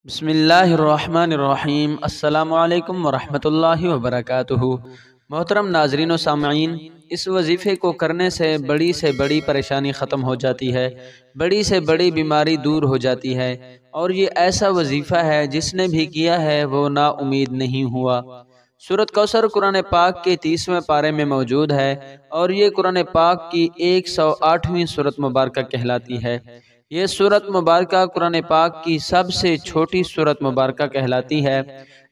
बिस्मिल्लाहिर्रहमानिर्रहीम। अस्सलामु अलैकुम वरहमतुल्लाहि वबरकातुहू। मोहतरम नाजरीन व सामईन, इस वजीफ़े को करने से बड़ी परेशानी ख़त्म हो जाती है, बड़ी से बड़ी बीमारी दूर हो जाती है। और ये ऐसा वजीफ़ा है जिसने भी किया है वो ना उम्मीद नहीं हुआ। सूरत कौसर कुरान पाक के 30वें पारे में मौजूद है और ये कुरान पाक की 108वीं सूरत मुबारक कहलाती है। ये सूरत मुबारक कुरान पाक की सबसे छोटी सूरत मुबारक कहलाती है।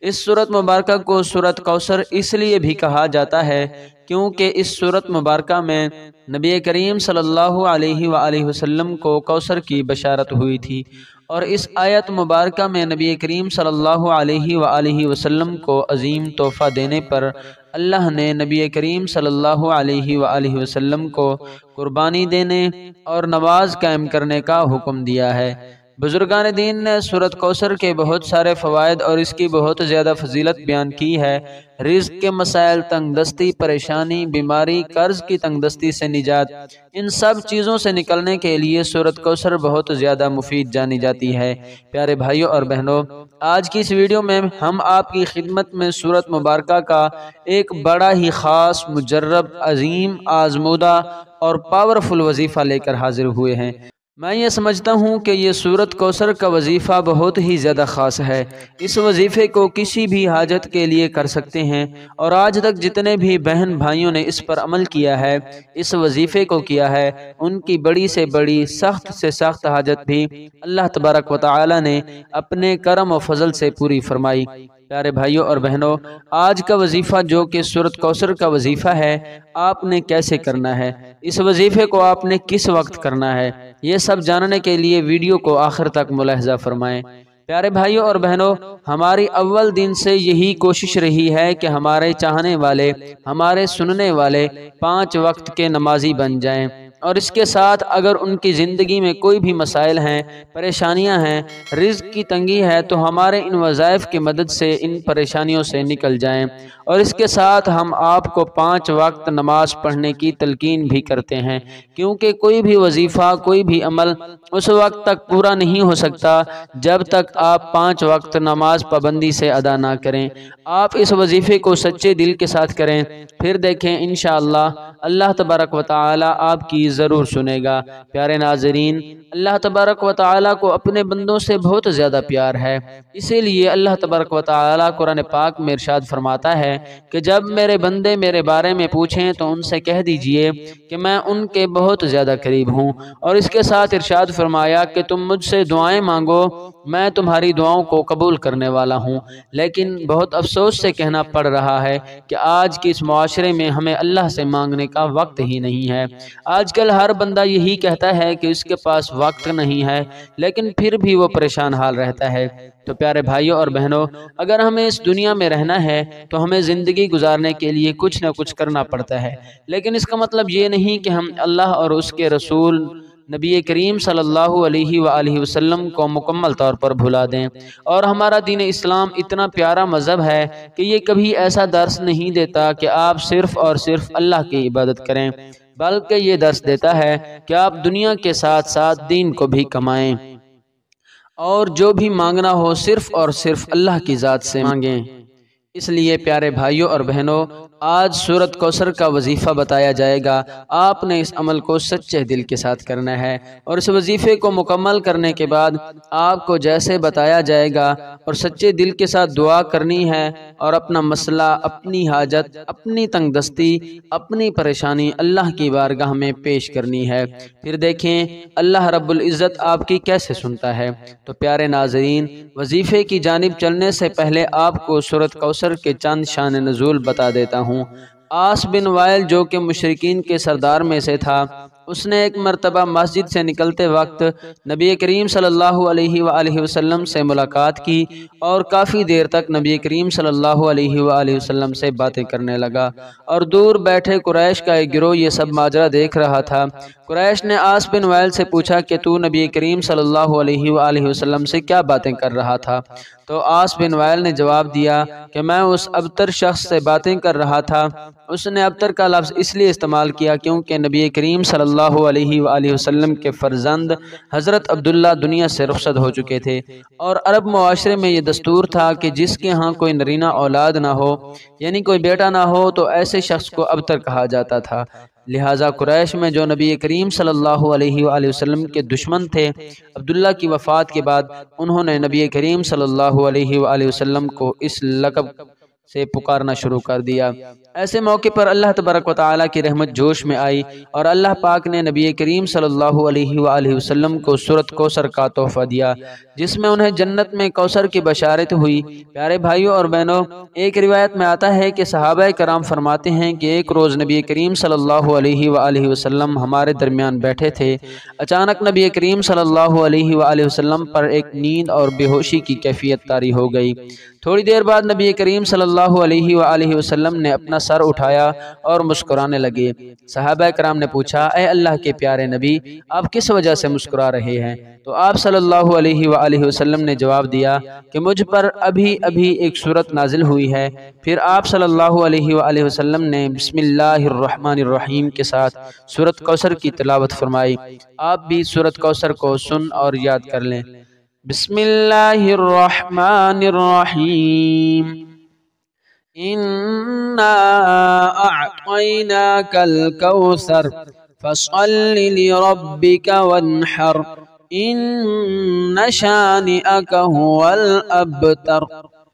इस सूरत मुबारक को सूरत कौसर इसलिए भी कहा जाता है क्योंकि इस सूरत मुबारक में नबी करीम सल्लल्लाहु अलैहि वसल्लम को कौसर की बशारत हुई थी। और इस आयत मुबारक में नबी करीम सल्लल्लाहु अलैहि वसल्लम को अजीम तोहफ़ा देने पर अल्लाह ने नबी करीम सल्लल्लाहु अलैहि वसल्लम को कुर्बानी देने और नमाज कायम करने का हुक्म दिया है। बुजुर्गान दीन ने सूरत कौसर के बहुत सारे फ़वाइद और इसकी बहुत ज़्यादा फजीलत बयान की है। रिज़्क़ के मसाइल, तंगदस्ती, परेशानी, बीमारी, कर्ज की तंगदस्ती से निजात, इन सब चीज़ों से निकलने के लिए सूरत कौसर बहुत ज़्यादा मुफीद जानी जाती है। प्यारे भाइयों और बहनों, आज की इस वीडियो में हम आपकी खिदमत में सूरत मुबारका का एक बड़ा ही ख़ास, मुजर्रब, अजीम, आजमूदा और पावरफुल वजीफ़ा लेकर हाजिर हुए हैं। मैं ये समझता हूँ कि ये सूरत कौसर का वजीफ़ा बहुत ही ज़्यादा ख़ास है। इस वजीफ़े को किसी भी हाजत के लिए कर सकते हैं और आज तक जितने भी बहन भाइयों ने इस पर अमल किया है, इस वजीफ़े को किया है, उनकी बड़ी से बड़ी, सख्त से सख्त हाजत भी अल्लाह तबारक व तआला ने अपने करम व फजल से पूरी फरमाई। प्यारे भाइयों और बहनों, आज का वजीफ़ा जो कि सूरत कौसर का वजीफ़ा है, आपने कैसे करना है, इस वजीफ़े को आपने किस वक्त करना है, ये सब जानने के लिए वीडियो को आखिर तक मुलाहिज़ा फरमाएं। प्यारे भाइयों और बहनों, हमारी अव्वल दिन से यही कोशिश रही है कि हमारे चाहने वाले, हमारे सुनने वाले 5 वक्त के नमाजी बन जाएं। और इसके साथ अगर उनकी ज़िंदगी में कोई भी मसाइल हैं, परेशानियां हैं, रिज़्क़ की तंगी है, तो हमारे इन वज़ाइफ की मदद से इन परेशानियों से निकल जाएं। और इसके साथ हम आपको 5 वक्त नमाज पढ़ने की तलकीन भी करते हैं, क्योंकि कोई भी वजीफ़ा, कोई भी अमल उस वक्त तक पूरा नहीं हो सकता जब तक आप 5 वक्त नमाज पाबंदी से अदा ना करें। आप इस वजीफ़े को सच्चे दिल के साथ करें, फिर देखें इंशाअल्लाह अल्लाह तबारक व तआला आपकी ज़रूर सुनेगा। प्यारे नाज़रीन, अल्लाह तबारक व तआला को अपने बंदों से बहुत ज़्यादा प्यार है, इसीलिए अल्लाह तबारक व तआला कुरान पाक में इरशाद फरमाता है कि जब मेरे बंदे मेरे बारे में पूछें तो उनसे कह दीजिए कि मैं उनके बहुत ज़्यादा करीब हूँ। और इसके साथ इरशाद फरमाया कि तुम मुझसे दुआएं मांगो, मैं तुम्हारी दुआओं को कबूल करने वाला हूँ। लेकिन बहुत अफसोस से कहना पड़ रहा है कि आज के इस मुआशरे में हमें अल्लाह से मांगने का वक्त ही नहीं है। आजकल हर बंदा यही कहता है कि उसके पास वक्त नहीं है, लेकिन फिर भी वो परेशान हाल रहता है। तो प्यारे भाइयों और बहनों, अगर हमें इस दुनिया में रहना है तो हमें ज़िंदगी गुजारने के लिए कुछ न कुछ करना पड़ता है। लेकिन इसका मतलब ये नहीं कि हम अल्लाह और उसके रसूल नबी करीम सल्लल्लाहु अलैहि वसल्लम को मुकम्मल तौर पर भुला दें। और हमारा दीन इस्लाम इतना प्यारा मज़हब है कि ये कभी ऐसा दर्स नहीं देता कि आप सिर्फ़ और सिर्फ अल्लाह की इबादत करें, बल्कि ये दर्स देता है कि आप दुनिया के साथ साथ दीन को भी कमाएं और जो भी मांगना हो सिर्फ और सिर्फ अल्लाह की ज़ात से मांगें। इसलिए प्यारे भाइयों और बहनों, आज सूरत कौसर का वजीफ़ा बताया जाएगा। आपने इस अमल को सच्चे दिल के साथ करना है और इस वजीफ़े को मुकम्मल करने के बाद आपको जैसे बताया जाएगा और सच्चे दिल के साथ दुआ करनी है और अपना मसला, अपनी हाजत, अपनी तंगदस्ती, अपनी परेशानी अल्लाह की बारगाह में पेश करनी है। फिर देखें अल्लाह रब्बुल इज़्ज़त आपकी कैसे सुनता है। तो प्यारे नाज़रीन, वजीफ़े की जानिब चलने से पहले आपको सूरत कौसर के चंद शान नज़ूल बता देता हूँ। आस बिन वाइल जो कि मुशरिकीन के सरदार में से था, उसने एक मरतबा मस्जिद से निकलते वक्त नबी करीम सल्लल्लाहु अलैहि वसल्लम से मुलाकात की और काफ़ी देर तक नबी करीम सल्लल्लाहु अलैहि वसल्लम से बातें करने लगा। और दूर बैठे कुरैश का एक गिरोह ये सब माजरा देख रहा था। कुरैश ने आस बिन वाइल से पूछा कि तू नबी करीम सल्लल्लाहु अलैहि वसल्लम से क्या बातें कर रहा था। तो आस बिन वाइल ने जवाब दिया कि मैं उस अबतर शख्स से बातें कर रहा था। उसने अबतर का लफ्ज़ इसलिए इस्तेमाल किया क्योंकि नबी करीम सल्लल्लाहु اللہ علیہ وآلہ وسلم کے فرزند حضرت عبداللہ دنیا سے رخصت ہو چکے تھے، اور عرب معاشرے میں یہ دستور تھا کہ جس کے ہاں کوئی نرینہ اولاد نہ ہو، یعنی کوئی بیٹا نہ ہو، تو ایسے شخص کو ابتر کہا جاتا تھا۔ لہٰذا قریش میں جو نبی کریم صلی اللہ علیہ وآلہ وسلم کے دشمن تھے، عبداللہ کی وفات کے بعد انہوں نے نبی کریم صلی اللہ علیہ وآلہ وسلم کو اس لقب سے پکارنا شروع کر دیا۔ ایسے موقع پر اللہ تبارک و تعالیٰ کی رحمت جوش میں آئی، اور اللہ پاک نے نبی کریم صلی اللہ علیہ وآلہ وسلم کو سورۃ کوثر کا تحفہ دیا، جس میں انہیں جنت میں کوثر کی بشارت ہوئی۔ پیارے بھائیوں اور بہنوں، ایک روایت میں آتا ہے کہ صحابہ کرام فرماتے ہیں کہ ایک روز نبی کریم صلی اللہ علیہ وآلہ وسلم ہمارے درمیان بیٹھے تھے، اچانک نبی کریم صلی اللہ علیہ وآلہ وسلم پر ایک نیند اور بے ہوشی کی کیفیت طاری ہو گئی۔ تھوڑی دیر بعد نبی کریم صلی اللہ علیہ وآلہ وسلم نے اپنا سر اٹھایا اور مسکرانے لگے۔ صحابہ کرام نے پوچھا، اے اللہ کے پیارے نبی، آپ کس وجہ سے مسکرا رہے ہیں؟ تو آپ صلی اللہ علیہ وآلہ وسلم نے جواب دیا کہ مجھ پر ابھی ایک سورت نازل ہوئی ہے۔ پھر آپ صلی اللہ علیہ وآلہ وسلم نے بسم اللہ الرحمن الرحیم کے ساتھ سورۃ کوثر کی تلاوت فرمائی۔ آپ بھی سورۃ کوثر کو سن اور یاد کر لیں۔ بسم اللہ الرحمن الرحیم، اِنَّا أَعْطَيْنَاكَ الْكَوْثَرَ فَصَلِّ لِرَبِّكَ وَانْحَرْ إِنَّ شَانِئَكَ هُوَ الْأَبْتَرُ۔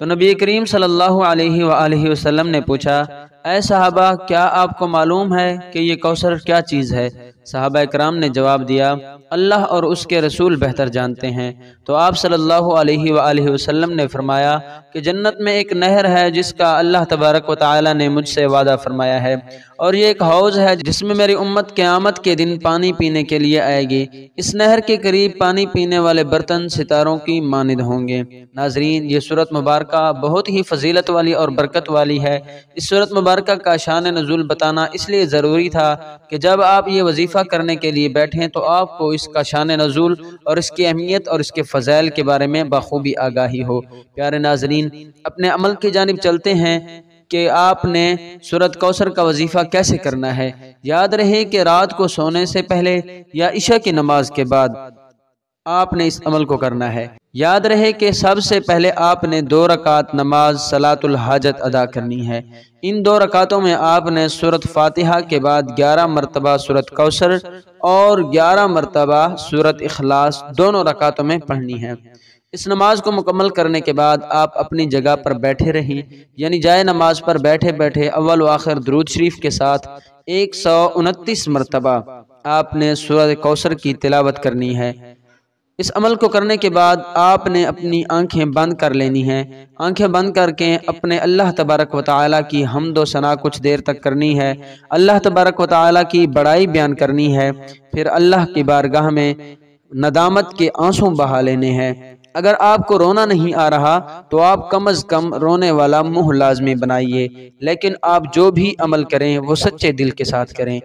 تو نبی کریم صلی اللہ علیہ وآلہ وسلم نے پوچھا، اے صحابہ، کیا آپ کو معلوم ہے کہ یہ کوثر کیا چیز ہے؟ صحابہ کرام نے جواب دیا، اللہ اور اس کے رسول بہتر جانتے ہیں۔ تو آپ صلی اللہ علیہ وآلہ وسلم نے فرمایا کہ جنت میں ایک نہر ہے جس کا اللہ تبارک و تعالی نے مجھ سے وعدہ فرمایا ہے، اور یہ ایک حوض ہے جس میں میری امت قیامت کے دن پانی پینے کے لیے آئے گی۔ اس نہر کے قریب پانی پینے والے برتن ستاروں کی مانند ہوں گے۔ ناظرین، یہ سورۃ مبارکہ بہت ہی فضیلت والی اور برکت والی ہے۔ اس سورۃ مبارکہ کا شان نزول بتانا اس لیے ضروری تھا کہ جب آپ یہ وظیفہ کرنے کے لیے بیٹھیں تو آپ کو اس کا شان نزول اور اس کی اہمیت اور اس کے فضائل کے بارے میں بخوبی آگاہی ہو۔ پیارے ناظرین، اپنے عمل کی جانب چلتے ہیں کہ آپ نے سورۃ کوثر کا وظیفہ کیسے کرنا ہے۔ یاد رہے کہ رات کو سونے سے پہلے یا عشاء کی نماز کے بعد آپ نے اس عمل کو کرنا ہے۔ یاد رہے کہ سب سے پہلے آپ نے 2 رکعت نماز صلاۃ الحاجت ادا کرنی ہے۔ ان 2 رکعتوں میں آپ نے سورۃ فاتحہ کے بعد 11 مرتبہ سورۃ کوثر اور 11 مرتبہ سورۃ اخلاص دونوں رکعتوں میں پڑھنی ہے۔ اس نماز کو مکمل کرنے کے بعد آپ اپنی جگہ پر بیٹھے رہیں، یعنی جائے نماز پر بیٹھے بیٹھے اول و آخر درود شریف کے ساتھ 129 مرتبہ آپ نے سورۃ کوثر کی تلاوت کرنی ہے۔ اس عمل کو کرنے کے بعد آپ نے اپنی آنکھیں بند کر لینی ہیں۔ آنکھیں بند کر کے اپنے اللہ تبارک و تعالیٰ کی حمد و ثنا کچھ دیر تک کرنی ہے، اللہ تبارک و تعالیٰ کی بڑائی بیان کرنی ہے، پھر اللہ کی بارگاہ میں ندامت کے آنسو بہا لینے ہیں۔ اگر آپ کو رونا نہیں آ رہا تو آپ کم از کم رونے والا منہ لازمی بنائیے، لیکن آپ جو بھی عمل کریں وہ سچے دل کے ساتھ کریں۔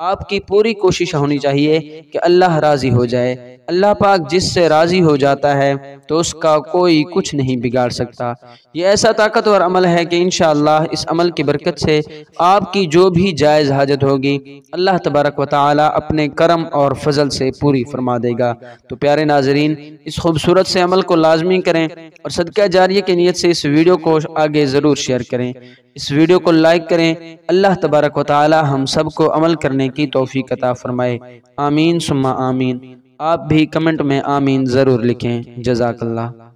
آپ کی پوری کوشش ہونی چاہیے کہ اللہ راضی ہو جائے۔ اللہ پاک جس سے راضی ہو جاتا ہے تو اس کا کوئی کچھ نہیں بگاڑ سکتا۔ یہ ایسا طاقتور عمل ہے کہ انشاءاللہ اس عمل کی برکت سے آپ کی جو بھی جائز حاجت ہوگی اللہ تبارک و تعالی اپنے کرم اور فضل سے پوری فرما دے گا۔ تو پیارے ناظرین، اس خوبصورت سے عمل کو لازمی کریں اور صدقہ جاریہ کی نیت سے اس ویڈیو کو آگے ضرور شیئر کریں۔ اس ویڈیو کو لائک کریں۔ اللہ تبارک و تعالی ہم سب کو عمل کرنے کی توفیق عطا فرمائے۔ آمین ثم آمین۔ آپ بھی کمنٹ میں آمین ضرور لکھیں۔ جزاک اللہ۔